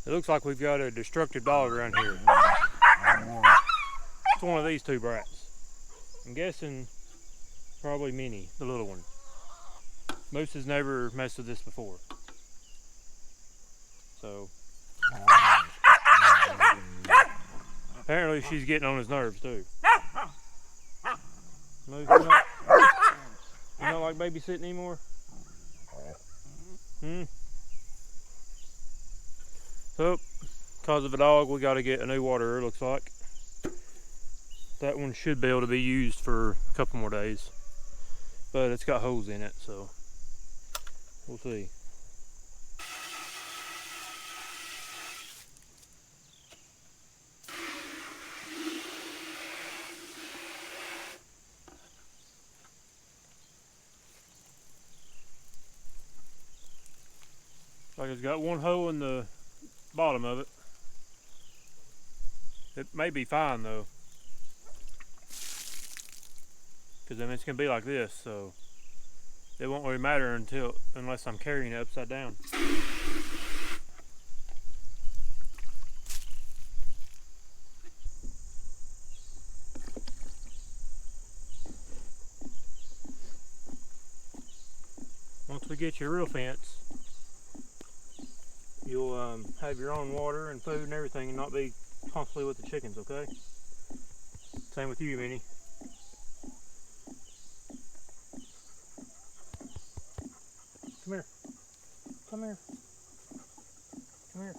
It looks like we've got a destructive dog around here. It's one of these two brats. I'm guessing probably Minnie, the little one. Moose has never messed with this before. So apparently she's getting on his nerves too. Moose, you don't like babysitting anymore? So, because of a dog, we got to get a new waterer, looks like. That one should be able to be used for a couple more days. But it's got holes in it, so we'll see. Like it's got one hole in the bottom of it. It may be fine though, because then it's gonna be like this, so it won't really matter unless I'm carrying it upside down. Once we get your real fence, you'll have your own water and food and everything and not be constantly with the chickens, okay? Same with you, Minnie. Come here. Come here. Come here.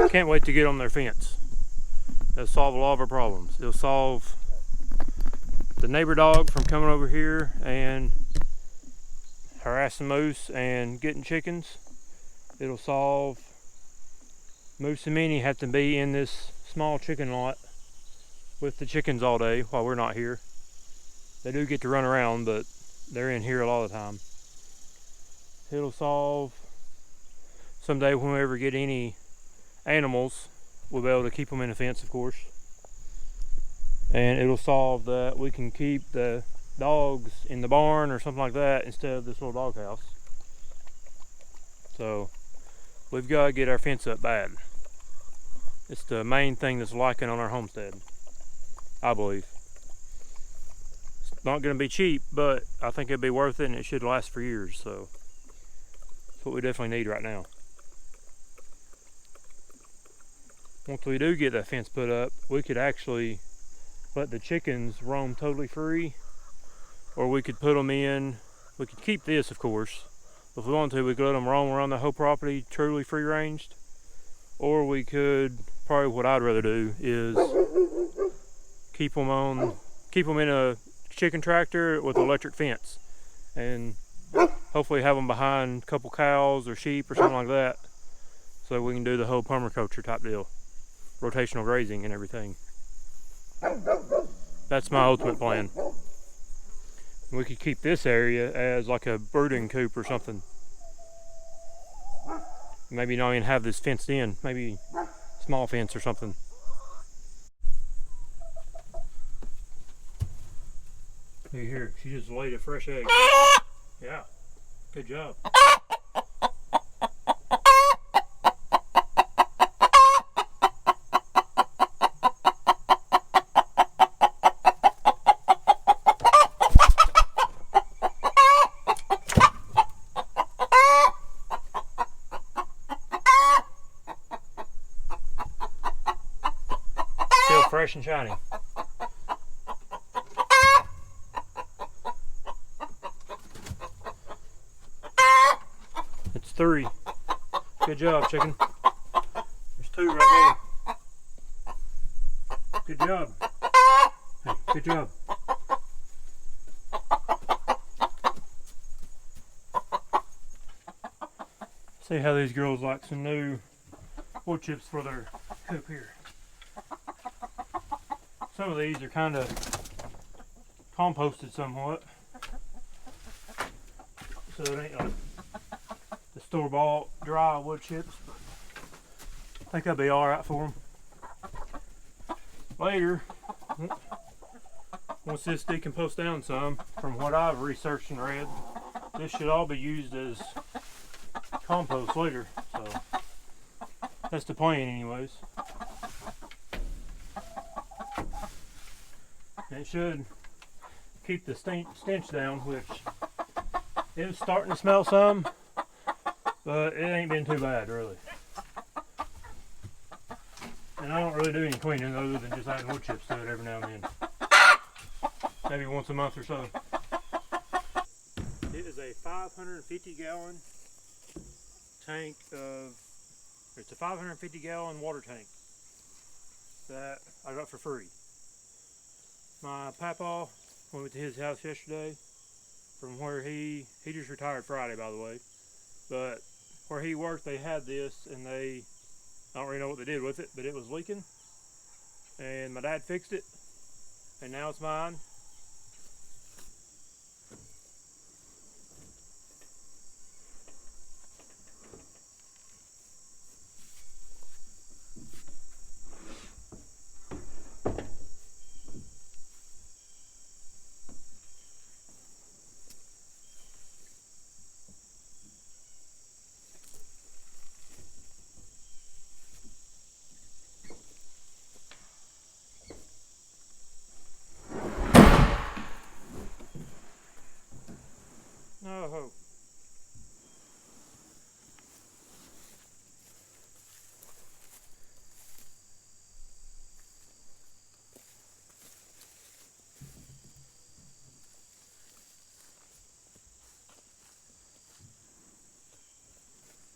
Can't wait to get on their fence. It'll solve a lot of our problems. It'll solve the neighbor dog from coming over here and harassing moose and getting chickens. It'll solve Moose and Minnie have to be in this small chicken lot with the chickens all day while we're not here. They do get to run around, but they're in here a lot of the time. It'll solve someday when we ever get any animals, we'll be able to keep them in a fence, of course. And it'll solve that we can keep the dogs in the barn or something like that instead of this little doghouse. So we've got to get our fence up bad. It's the main thing that's lacking on our homestead, I believe. It's not going to be cheap, but I think it'd be worth it, and it should last for years. So that's what we definitely need right now. Once we do get that fence put up, we could actually let the chickens roam totally free, or we could put them in. We could keep this, of course. If we want to, we could let them roam around the whole property truly free ranged, or we could, probably what I'd rather do is keep them in a chicken tractor with an electric fence, and hopefully have them behind a couple cows or sheep or something like that, so we can do the whole permaculture type deal. Rotational grazing and everything. That's my ultimate plan. We could keep this area as like a brooding coop or something. Maybe not even have this fenced in. Maybe small fence or something. Here, she just laid a fresh egg. Yeah, good job. Fresh and shiny. It's 3. Good job, chicken. There's 2 right there. Good job. Hey, good job. See how these girls like some new wood chips for their coop here. Some of these are kind of composted somewhat, so it ain't like the store-bought dry wood chips. I think that'll be all right for them. Later, once this decomposts down some, from what I've researched and read, this should all be used as compost later. So that's the plan, anyways. And it should keep the stench down, which it was starting to smell some, but it ain't been too bad, really. And I don't really do any cleaning other than just adding wood chips to it every now and then. Maybe once a month or so. It is a 550-gallon tank of, it's a 550-gallon water tank that I got for free. My papa went to his house yesterday from where he just retired Friday, by the way, but where he worked they had this, and I don't really know what they did with it, but it was leaking, and my dad fixed it, and now it's mine. Oh.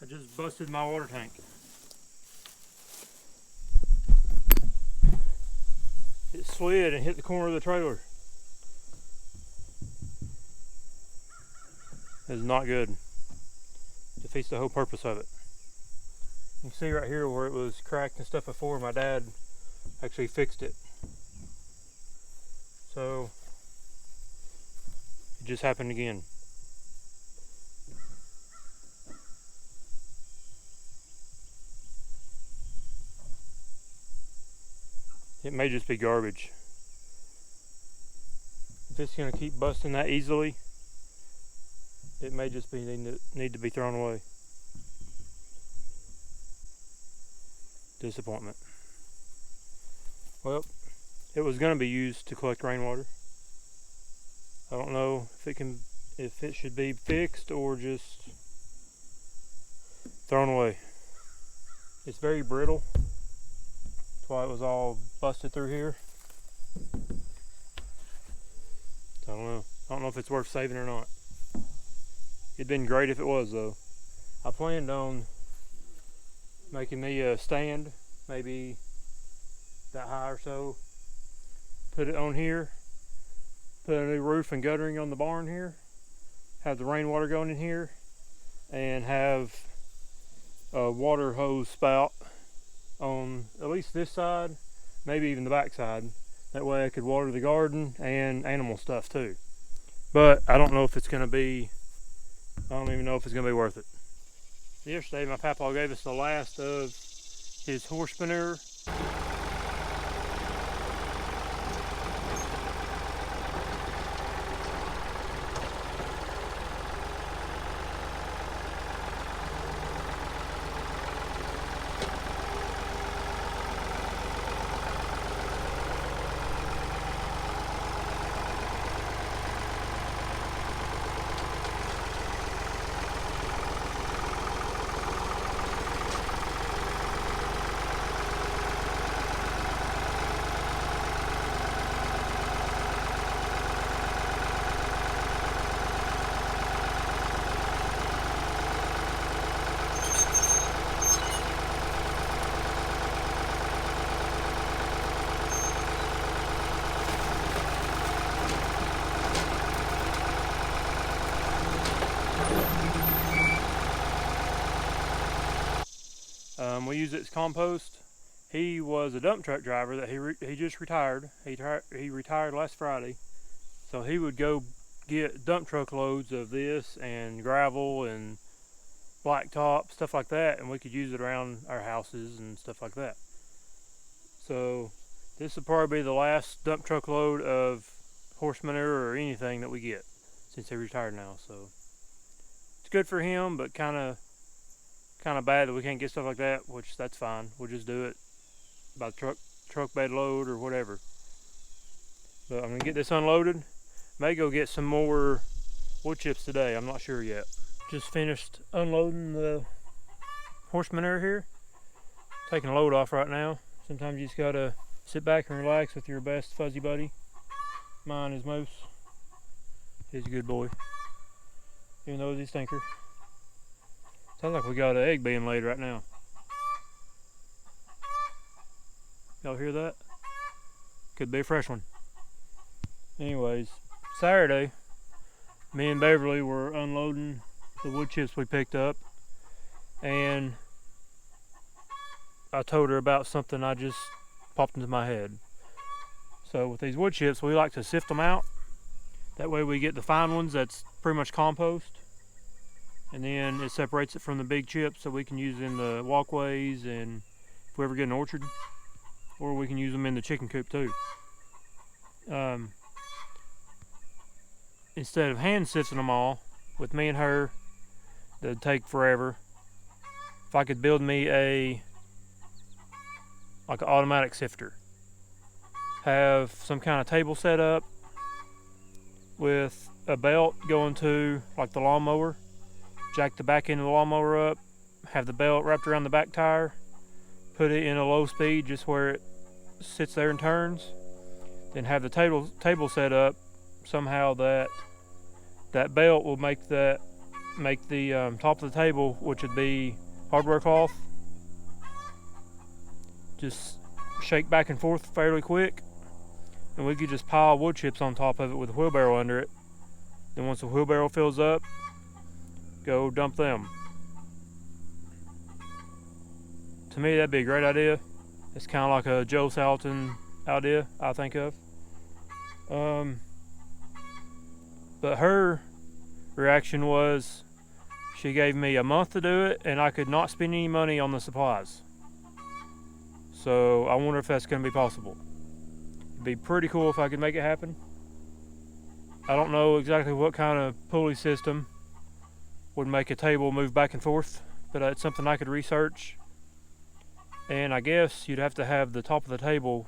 I just busted my water tank. It slid and hit the corner of the trailer. It's not good. Defeats the whole purpose of it. You can see right here where it was cracked and stuff before. My dad actually fixed it. So it just happened again. It may just be garbage. If it's going to keep busting that easily, it may just be need to be thrown away. Disappointment. Well, it was going to be used to collect rainwater. I don't know if it should be fixed or just thrown away. It's very brittle. That's why it was all busted through here. I don't know. I don't know if it's worth saving or not. It'd been great if it was, though. I planned on making me a stand, maybe that high or so. Put it on here. Put a new roof and guttering on the barn here. Have the rainwater going in here. And have a water hose spout on at least this side, maybe even the back side. That way I could water the garden and animal stuff too. But I don't know if it's going to be, I don't even know if it's going to be worth it. Yesterday my papa gave us the last of his horse manure. We use it as compost. He was a dump truck driver that he just retired. He retired last Friday, so he would go get dump truck loads of this and gravel and blacktop, stuff like that, and we could use it around our houses and stuff like that. So this will probably be the last dump truck load of horse manure or anything that we get since he retired now. So it's good for him, but kind of bad that we can't get stuff like that, which that's fine. We'll just do it by truck bed load or whatever. But I'm gonna get this unloaded. May go get some more wood chips today. I'm not sure yet. Just finished unloading the horse manure here. Taking a load off right now. Sometimes you just gotta sit back and relax with your best fuzzy buddy. Mine is Moose. He's a good boy, even though he's a stinker. Sounds like we got an egg being laid right now. Y'all hear that? Could be a fresh one. Anyways, Saturday, me and Beverly were unloading the wood chips we picked up, and I told her about something I just popped into my head. So with these wood chips, we like to sift them out. That way we get the fine ones that's pretty much compost, and then it separates it from the big chips so we can use it in the walkways and if we ever get an orchard, or we can use them in the chicken coop too. Instead of hand sifting them all with me and her, that'd take forever. If I could build me like an automatic sifter, have some kind of table set up with a belt going to like the lawnmower, jack the back end of the lawnmower up, have the belt wrapped around the back tire, put it in a low speed just where it sits there and turns, then have the table set up somehow that belt will make the top of the table, which would be hardware cloth, just shake back and forth fairly quick, and we could just pile wood chips on top of it with a wheelbarrow under it. Then once the wheelbarrow fills up, go dump them. To me, that'd be a great idea. It's kind of like a Joe Salatin idea I think of. But her reaction was she gave me a month to do it and I could not spend any money on the supplies. So I wonder if that's going to be possible. It'd be pretty cool if I could make it happen. I don't know exactly what kind of pulley system would make a table move back and forth, but it's something I could research. And I guess you'd have to have the top of the table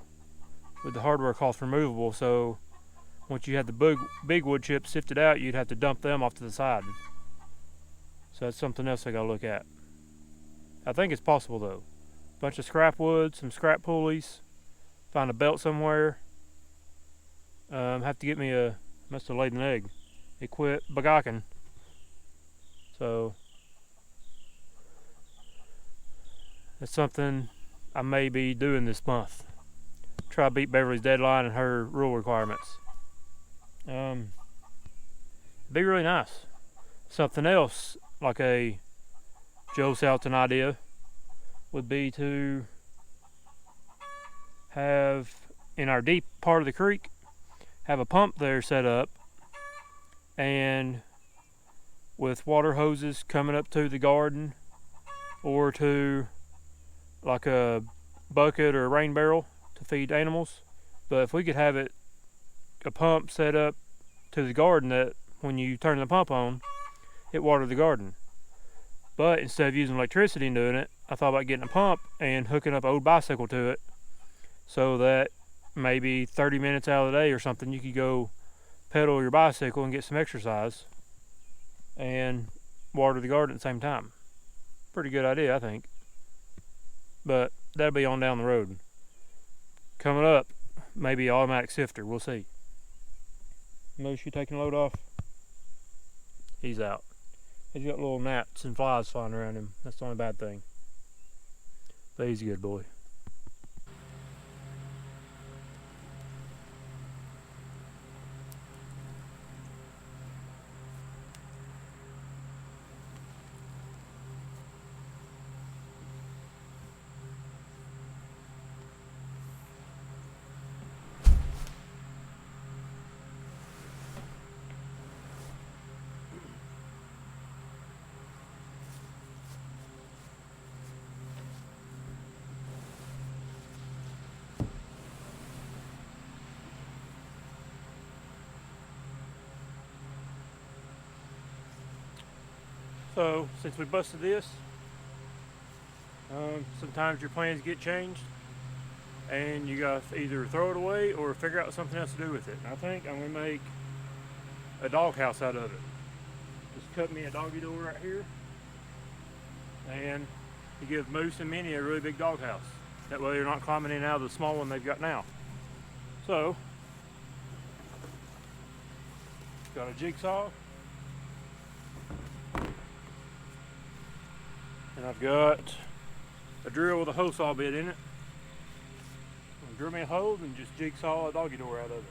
with the hardware cloth removable, so once you had the big wood chips sifted out, you'd have to dump them off to the side. So that's something else I gotta look at. I think it's possible though. Bunch of scrap wood, some scrap pulleys, find a belt somewhere. Have to get me must have laid an egg. It quit bagocking. So that's something I may be doing this month. Try to beat Beverly's deadline and her rule requirements. It'd be really nice. Something else, like a Joe Salton idea, would be to have, in our deep part of the creek, have a pump there set up, and with water hoses coming up to the garden or to like a bucket or a rain barrel to feed animals. But if we could have a pump set up to the garden that when you turn the pump on, it watered the garden. But instead of using electricity and doing it, I thought about getting a pump and hooking up an old bicycle to it, so that maybe 30 minutes out of the day or something you could go pedal your bicycle and get some exercise and water the garden at the same time. Pretty good idea, I think. But that'll be on down the road. Coming up, maybe automatic sifter, we'll see. Moose, you taking a load off? He's out. He's got little gnats and flies flying around him. That's the only bad thing. But he's a good boy. So since we busted this, sometimes your plans get changed and you gotta either throw it away or figure out something else to do with it. And I think I'm gonna make a doghouse out of it. Just cut me a doggy door right here, and you give Moose and Minnie a really big doghouse. That way they're not climbing in and out of the small one they've got now. So, got a jigsaw, and I've got a drill with a hole saw bit in it. I'll drill me a hole and just jigsaw a doggy door out of it.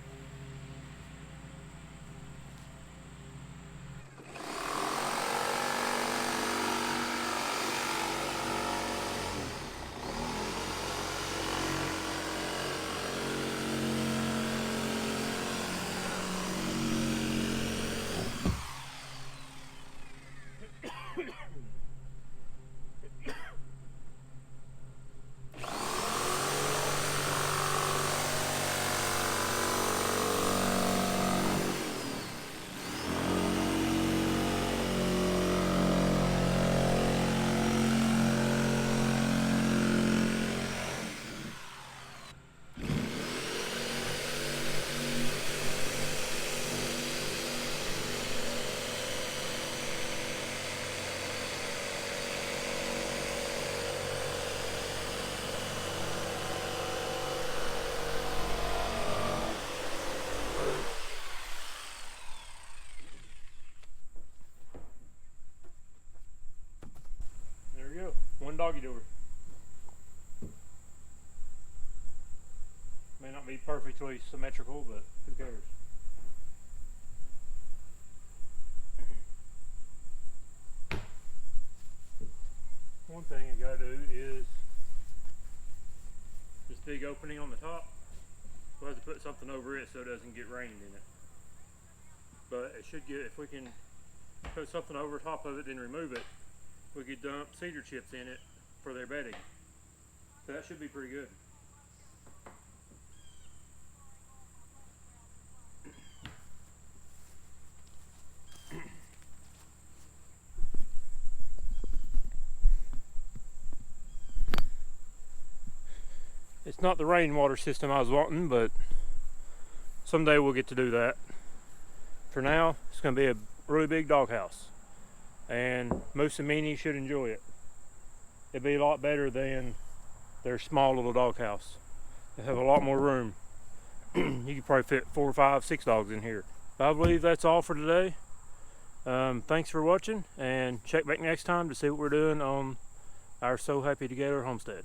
There we go, one doggy door. May not be perfectly symmetrical, but who cares? One thing you gotta do is this big opening on the top. We'll have to put something over it so it doesn't get rained in it. But it should get, if we can put something over top of it and remove it, we could dump cedar chips in it for their bedding. So that should be pretty good. It's not the rainwater system I was wanting, but someday we'll get to do that. For now, it's going to be a really big doghouse, and Moose and Minnie should enjoy it. It'd be a lot better than their small little doghouse. They have a lot more room. You could probably fit 4, 5, 6 dogs in here. But I believe that's all for today. Thanks for watching, and check back next time to see what we're doing on our So Happy Together homestead.